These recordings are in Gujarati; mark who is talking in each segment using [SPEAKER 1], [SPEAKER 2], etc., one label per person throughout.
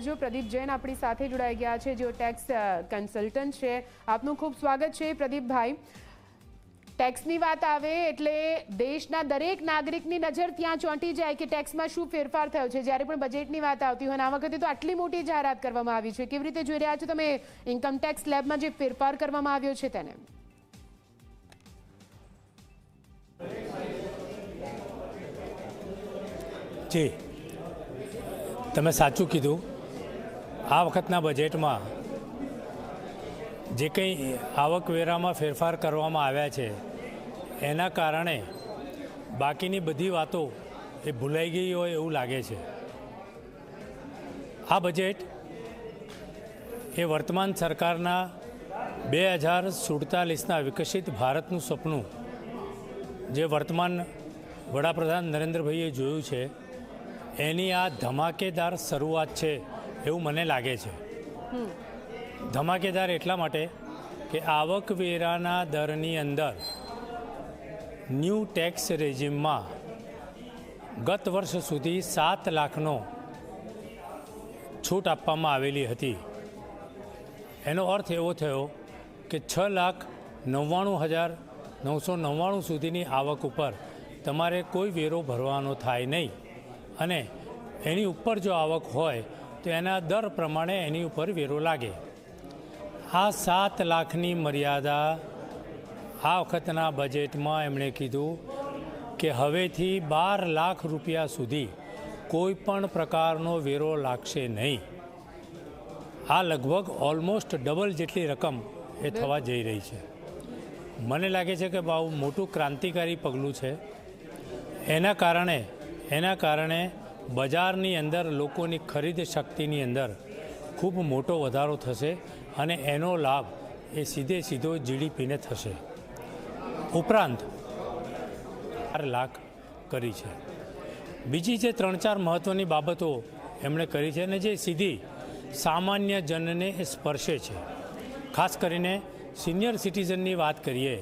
[SPEAKER 1] કરજો। પ્રદીપ જૈન આપણી સાથે જોડાઈ ગયા છે, જેઓ ટેક્સ કન્સલ્ટન્ટ છે। આપનું ખૂબ સ્વાગત છે પ્રદીપભાઈ। ટેક્સની વાત આવે એટલે દેશના દરેક નાગરિકની નજર ત્યાં ચોંટી જાય કે ટેક્સમાં શું ફેરફાર થયો છે જ્યારે પણ બજેટની વાત આવતી હોય। આ વખતે તો આટલી મોટી જાહેરાત કરવામાં આવી છે, કેવી રીતે જોઈ રહ્યા છો તમે ઇન્કમ ટેક્સ સ્લેબમાં જે ફેરફાર કરવામાં આવ્યો છે તેને?
[SPEAKER 2] જી, તમે સાચું કીધું। આ વખતના બજેટમાં જે કંઈ આવકવેરામાં ફેરફાર કરવામાં આવ્યા છે એના કારણે બાકીની બધી વાતો એ ભૂલાઈ ગઈ હોય એવું લાગે છે। આ બજેટ એ વર્તમાન સરકારના 2047ના વિકસિત ભારતનું સપનું જે વર્તમાન વડાપ્રધાન નરેન્દ્રભાઈએ જોયું છે એની આ ધમાકેદાર શરૂઆત છે એવું મને લાગે છે। ધમાકેદાર એટલા માટે કે આવકવેરાના દરની અંદર ન્યૂ ટેક્સ રેજિમમાં ગત વર્ષ સુધી 7 લાખનો છૂટ આપવામાં આવેલી હતી। એનો અર્થ એવો થયો કે 6,99,999 સુધીની આવક ઉપર તમારે કોઈ વેરો ભરવાનો થાય નહીં અને એની ઉપર જો આવક હોય તો એના દર પ્રમાણે એની ઉપર વેરો લાગે। આ 7 લાખની મર્યાદા આ વખતના બજેટમાં એમણે કીધું કે હવેથી 12 લાખ રૂપિયા સુધી કોઈ પણ પ્રકારનો વેરો લાગશે નહીં। આ લગભગ ઓલમોસ્ટ ડબલ જેટલી રકમ એ થવા જઈ રહી છે। મને લાગે છે કે બહુ મોટું ક્રાંતિકારી પગલું છે। એના કારણે બજારની અંદર લોકોની ખરીદ શક્તિની અંદર ખૂબ મોટો વધારો થશે અને એનો લાભ એ સીધો જીડીપીને થશે। ઉપરાંત 4 લાખ કરી છે। બીજી જે 3-4 મહત્ત્વની બાબતો એમણે કરી છે અને જે સીધી સામાન્ય જનને સ્પર્શે છે। ખાસ કરીને સિનિયર સિટીઝનની વાત કરીએ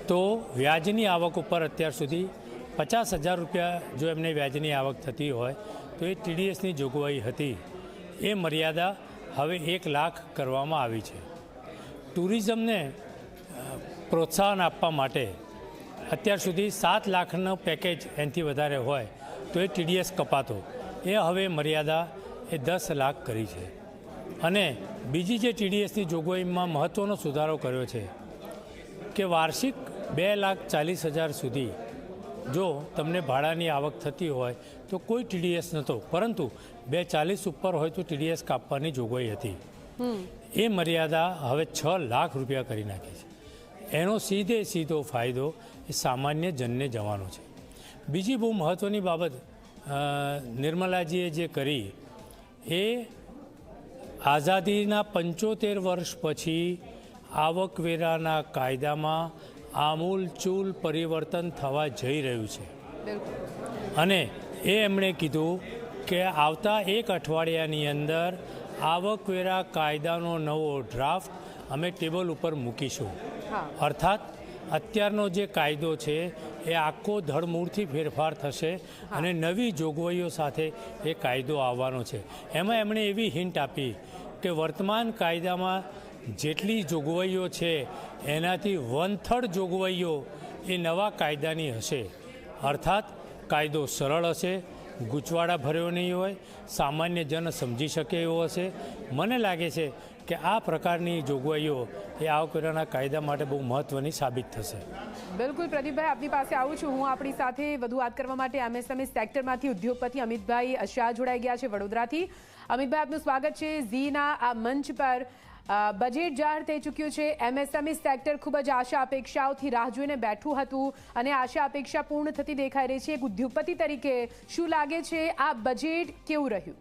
[SPEAKER 2] તો વ્યાજની આવક ઉપર અત્યાર સુધી 50,000 રૂપિયા જો એમને વ્યાજની આવક થતી હોય તો એ ટીડીએસની જોગવાઈ હતી, એ મર્યાદા હવે 1 લાખ કરવામાં આવી છે। ટુરિઝમને પ્રોત્સાહન આપવા માટે અત્યાર સુધી 7 લાખનો પેકેજ એનાથી વધારે હોય તો એ ટીડીએસ કપાતો, એ હવે મર્યાદા એ 10 લાખ કરી છે। અને બીજી જે ટીડીએસની જોગવાઈમાં મહત્ત્વનો સુધારો કર્યો છે કે વાર્ષિક 2,40,000 સુધી જો તમને ભાડાની આવક થતી હોય તો કોઈ ટીડીએસ નહોતો, પરંતુ 2,40 ઉપર હોય તો ટીડીએસ કાપવાની જોગવાઈ હતી। એ મર્યાદા હવે 6 લાખ રૂપિયા કરી નાખી છે। એનો સીધો ફાયદો એ સામાન્ય જનને જવાનો છે। બીજી બહુ મહત્ત્વની બાબત નિર્મલાજીએ જે કરી એ આઝાદીના 75 વર્ષ પછી આવકવેરાના કાયદામાં આમૂલચૂલ પરિવર્તન થવા જઈ રહ્યું છે અને એ એમણે કીધું કે આવતા 1 અઠવાડિયાની અંદર આવકવેરા કાયદાનો નવો ડ્રાફ્ટ અમે ટેબલ ઉપર મૂકીશું। અર્થાત અત્યારનો જે કાયદો છે એ આખો ધડમૂળથી ફેરફાર થશે અને નવી જોગવાઈઓ સાથે એ કાયદો આવવાનો છે। એમાં એમણે એવી હિન્ટ આપી કે વર્તમાન કાયદામાં જેટલી જોગવાઈઓ છે એનાથી 1/3 જોગવાઈઓ એ નવા કાયદાની હશે। અર્થાત કાયદો સરળ હશે, ગૂંચવાડા ભર્યો નહીં હોય, સામાન્ય જન સમજી શકે એવો હશે। મને લાગે છે કે આ પ્રકારની જોગવાઈઓ એ આવકવેરાના કાયદા માટે બહુ મહત્ત્વની સાબિત થશે।
[SPEAKER 1] બિલકુલ પ્રદીપભાઈ, આપની પાસે આવું છું હું। આપણી સાથે વધુ વાત કરવા માટે એમએસએમઈ સેક્ટરમાંથી ઉદ્યોગપતિ અમિતભાઈ શાહ જોડાઈ ગયા છે વડોદરાથી। અમિતભાઈ, આપનું સ્વાગત છે ઝીના આ મંચ પર। બજેટ જાહેર થઈ ચૂક્યું છે, એમએસએમઈ સેક્ટર ખૂબ જ આશા અપેક્ષાઓથી રાહ જોઈને બેઠું હતું અને આશા અપેક્ષા પૂર્ણ થતી દેખાઈ રહી છે। એક ઉદ્યોગપતિ તરીકે શું લાગે છે આ બજેટ કેવું રહ્યું?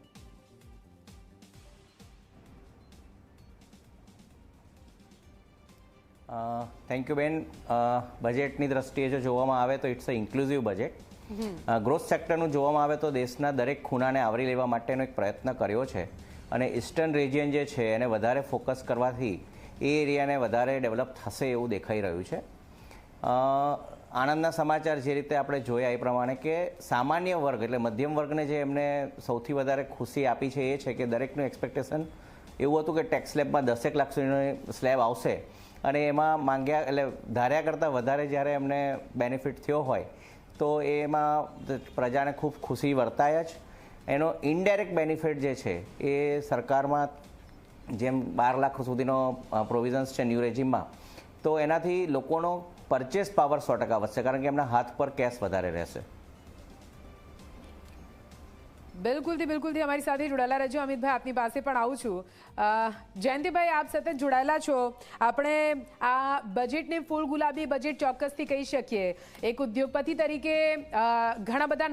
[SPEAKER 3] થેન્ક યુ બેન। બજેટની દ્રષ્ટિએ જો જોવામાં આવે તો it's a inclusive budget. Growth સેક્ટરનું જોવામાં આવે તો દેશના દરેક ખૂણાને આવરી લેવા માટેનો એક પ્રયત્ન કર્યો છે અને ઇસ્ટર્ન રિજિયન જે છે એને વધારે ફોકસ કરવાથી એ એરિયાને વધારે ડેવલપ થશે એવું દેખાઈ રહ્યું છે। આનંદના સમાચાર જે રીતે આપણે જોયા એ પ્રમાણે કે સામાન્ય વર્ગ એટલે મધ્યમ વર્ગને જે એમને સૌથી વધારે ખુશી આપી છે એ છે કે દરેકનું એક્સપેક્ટેશન એવું હતું કે ટેક્સ સ્લેબમાં 10 લાખ સુધીનો સ્લેબ આવશે અને એમાં માંગ્યા એટલે ધાર્યા કરતાં વધારે જ્યારે એમને બેનિફિટ થયો હોય તો એમાં પ્રજાને ખૂબ ખુશી વર્તાય જ. એનો ઇનડાયરેક્ટ બેનિફિટ જે છે એ સરકારમાં જેમ 12 લાખ સુધીનો પ્રોવિઝન્સ છે ન્યૂ રેજીમમાં, તો એનાથી લોકોનો પરચેસ પાવર 100% વધશે કારણ કે એમના હાથ પર કેશ વધારે રહેશે.
[SPEAKER 1] બિલકુલથી અમારી સાથે જોડાયેલા રહેજો. અમિતભાઈ, આપની પાસે પણ આવું છું. જયંતિભાઈ, આપ સતત જોડાયેલા છો. આપણે આ બજેટને ફૂલ ગુલાબી બજેટ ચોક્કસથી કહી શકીએ. એક ઉદ્યોગપતિ તરીકે ઘણા બધા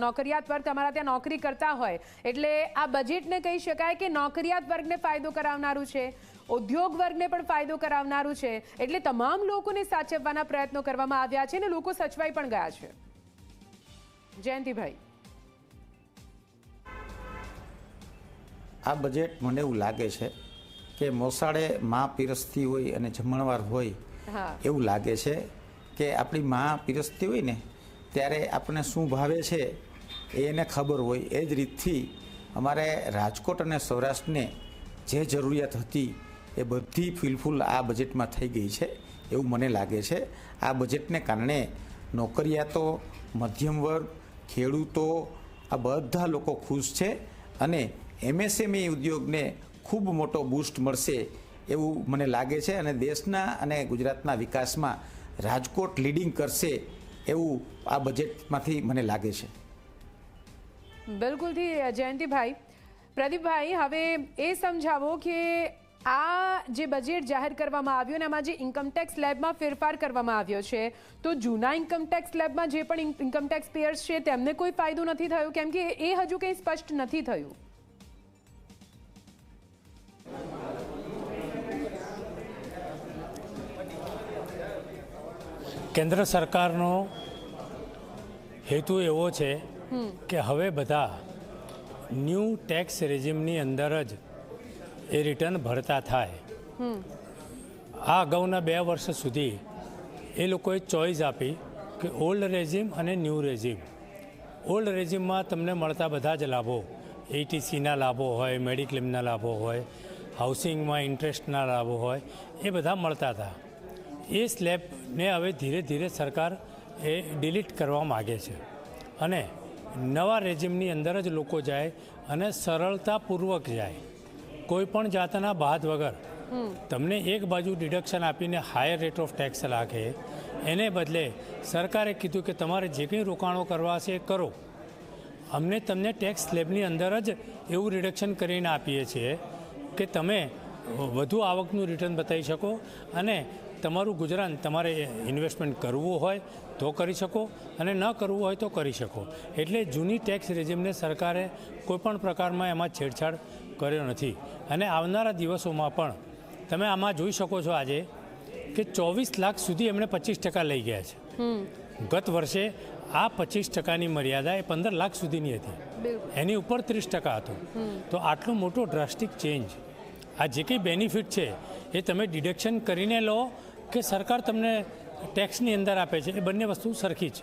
[SPEAKER 1] નોકરિયાત વર્ગ તમારા ત્યાં નોકરી કરતા હોય એટલે આ બજેટને કહી શકાય કે નોકરિયાત વર્ગને ફાયદો કરાવનારું છે, ઉદ્યોગ વર્ગને પણ ફાયદો કરાવનારું છે. એટલે તમામ લોકોને સાચવવાના પ્રયત્નો કરવામાં આવ્યા છે અને લોકો સચવાઈ પણ ગયા છે. જયંતિભાઈ,
[SPEAKER 4] આ બજેટ મને એવું લાગે છે કે મોસાળે માં પીરસતી હોય અને જમણવાર હોય એવું લાગે છે કે આપણી માં પીરસતી હોય ને ત્યારે આપણને શું ભાવે છે એને ખબર હોય. એ જ રીતથી અમારે રાજકોટ અને સૌરાષ્ટ્રને જે જરૂરિયાત હતી એ બધી ફિલફૂલ આ બજેટમાં થઈ ગઈ છે એવું મને લાગે છે. આ બજેટને કારણે નોકરિયાતો, મધ્યમ વર્ગ, ખેડૂતો આ બધા લોકો ખુશ છે અને MSME ઉદ્યોગને ખૂબ મોટો બૂસ્ટ મળશે એવું મને લાગે છે અને દેશના અને ગુજરાતના વિકાસમાં રાજકોટ લીડિંગ કરશે એવું આ બજેટમાંથી મને લાગે છે.
[SPEAKER 1] બિલકુલથી જયંતિભાઈ. પ્રદીપભાઈ, હવે એ સમજાવો કે આ જે બજેટ જાહેર કરવામાં આવ્યું અને આમાં જે ઇન્કમટેક્સ સ્લેબમાં ફેરફાર કરવામાં આવ્યો છે તો જૂના ઇન્કમટેક્સ સ્લેબમાં જે પણ ઇન્કમટેક્સ પેયર્સ છે તેમને કોઈ ફાયદો નથી થયો કેમ કે એ હજુ કંઈ સ્પષ્ટ નથી થયું.
[SPEAKER 2] કેન્દ્ર સરકારનો હેતુ એવો છે કે હવે બધા ન્યૂ ટેક્સ રેજિમની અંદર જ એ રિટર્ન ભરતા થાય. આ અગાઉના 2 વર્ષ સુધી એ લોકોએ ચોઇસ આપી કે ઓલ્ડ રેજિમ અને ન્યૂ રેજિમ. ઓલ્ડ રેજિમમાં તમને મળતા બધા જ લાભો, ATCના લાભો હોય, મેડિક્લેમના લાભો હોય, હાઉસિંગમાં ઇન્ટરેસ્ટના લાભો હોય, એ બધા મળતા હતા. એ સ્લેબને હવે ધીરે ધીરે સરકાર એ ડિલીટ કરવા માગે છે અને નવા રેજિમની અંદર જ લોકો જાય અને સરળતાપૂર્વક જાય, કોઈ પણ જાતના બાદ વગર. તમને એક બાજુ ડિડક્શન આપીને હાયર રેટ ઓફ ટેક્સ રાખે, એને બદલે સરકારે કીધું કે તમારે જે કંઈ રોકાણો કરવા છે એ કરો. અમને તમને ટેક્સ સ્લેબની અંદર જ એવું રિડક્શન કરીને આપીએ છીએ કે તમે વધુ આવકનું રિટર્ન બતાવી શકો અને તમારું ગુજરાન તમારે ઇન્વેસ્ટમેન્ટ કરવું હોય તો કરી શકો અને ન કરવું હોય તો કરી શકો. એટલે જૂની ટેક્સ રેજિમને સરકારે કોઈપણ પ્રકારમાં એમાં છેડછાડ કર્યો નથી અને આવનારા દિવસોમાં પણ તમે આમાં જોઈ શકો છો આજે કે 24 લાખ સુધી એમણે 25% લઈ ગયા છે. ગત વર્ષે આ 25%ની મર્યાદા એ 15 લાખ સુધીની હતી, એની ઉપર 30% હતો. તો આટલો મોટો ડ્રાસ્ટિક ચેન્જ, આ જે કંઈ બેનિફિટ છે એ તમે ડિડક્શન કરીને લો કે સરકાર તમને ટેક્સની અંદર આપે છે, એ બંને વસ્તુ સરખી છે.